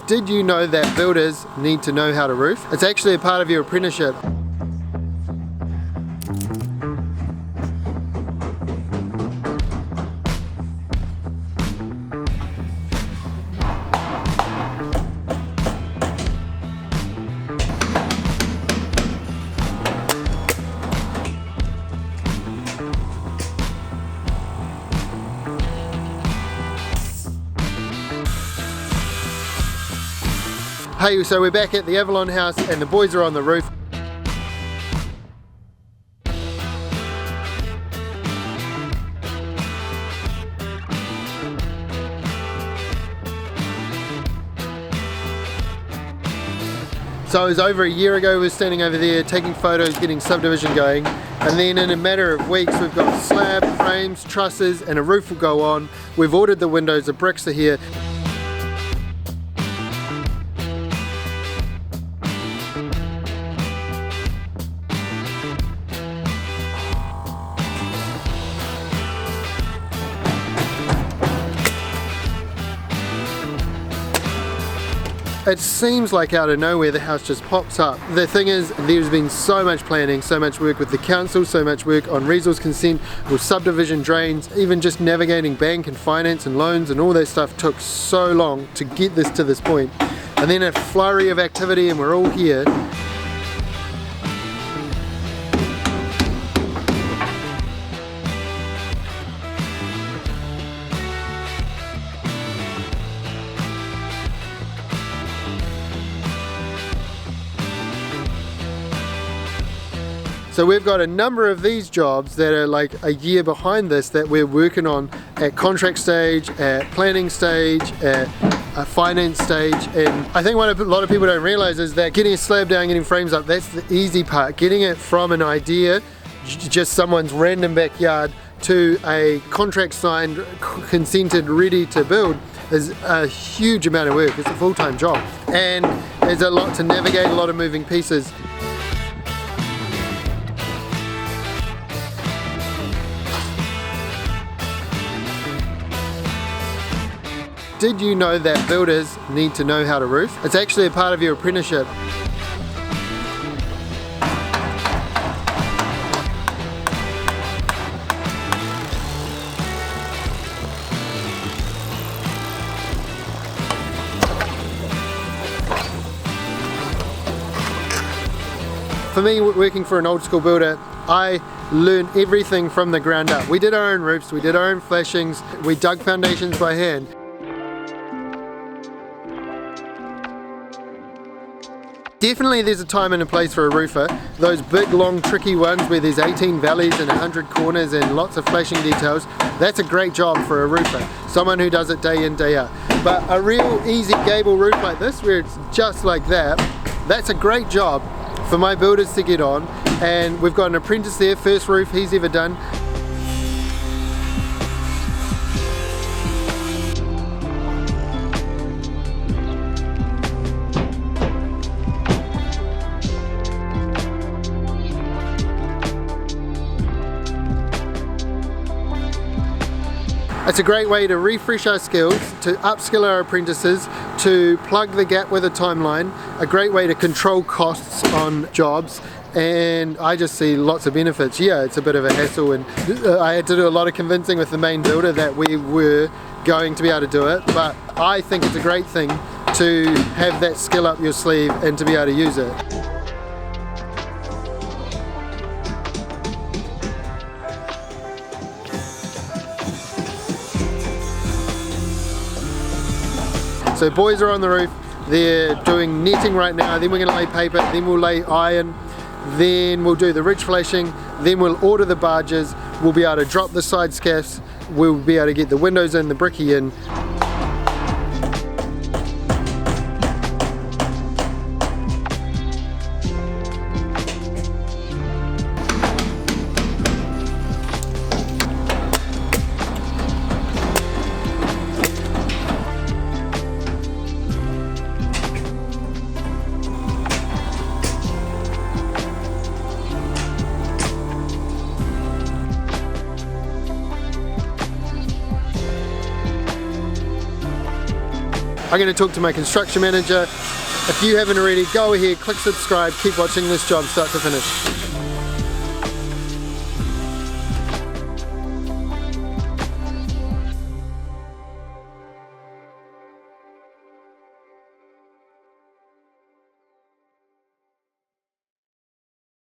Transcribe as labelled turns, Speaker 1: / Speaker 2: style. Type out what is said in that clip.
Speaker 1: Did you know that builders need to know how to roof? It's actually a part of your apprenticeship. Hey, so we're back at the Avalon house and the boys are on the roof. So it was over a year ago, we were standing over there taking photos, getting subdivision going, and then in a matter of weeks we've got slab, frames, trusses, and a roof will go on. We've ordered the windows, the bricks are here. It seems like out of nowhere the house just pops up. The thing is, there's been so much planning, so much work with the council, so much work on resource consent, with subdivision drains, even just navigating bank and finance and loans and all that stuff took so long to get this to this point. And then a flurry of activity and we're all here. So we've got a number of these jobs that are like a year behind this that we're working on at contract stage, at planning stage, at a finance stage. And I think what a lot of people don't realize is that getting a slab down, getting frames up, that's the easy part. Getting it from an idea, just someone's random backyard, to a contract signed, consented, ready to build is a huge amount of work. It's a full-time job. And there's a lot to navigate, a lot of moving pieces. Did you know that builders need to know how to roof? It's actually a part of your apprenticeship. For me, working for an old school builder, I learned everything from the ground up. We did our own roofs, we did our own flashings, we dug foundations by hand. Definitely there's a time and a place for a roofer. Those big, long, tricky ones where there's 18 valleys and 100 corners and lots of flashing details, that's a great job for a roofer. Someone who does it day in, day out. But a real easy gable roof like this, where it's just like that, that's a great job for my builders to get on. And we've got an apprentice there, first roof he's ever done. It's a great way to refresh our skills, to upskill our apprentices, to plug the gap with a timeline, a great way to control costs on jobs, and I just see lots of benefits. Yeah, it's a bit of a hassle, and I had to do a lot of convincing with the main builder that we were going to be able to do it, but I think it's a great thing to have that skill up your sleeve and to be able to use it. So boys are on the roof, they're doing netting right now, then we're going to lay paper, then we'll lay iron, then we'll do the ridge flashing, then we'll order the barges, we'll be able to drop the side scaffs, we'll be able to get the windows in, the bricky in. I'm going to talk to my construction manager. If you haven't already, go ahead, click subscribe, keep watching this job start to finish.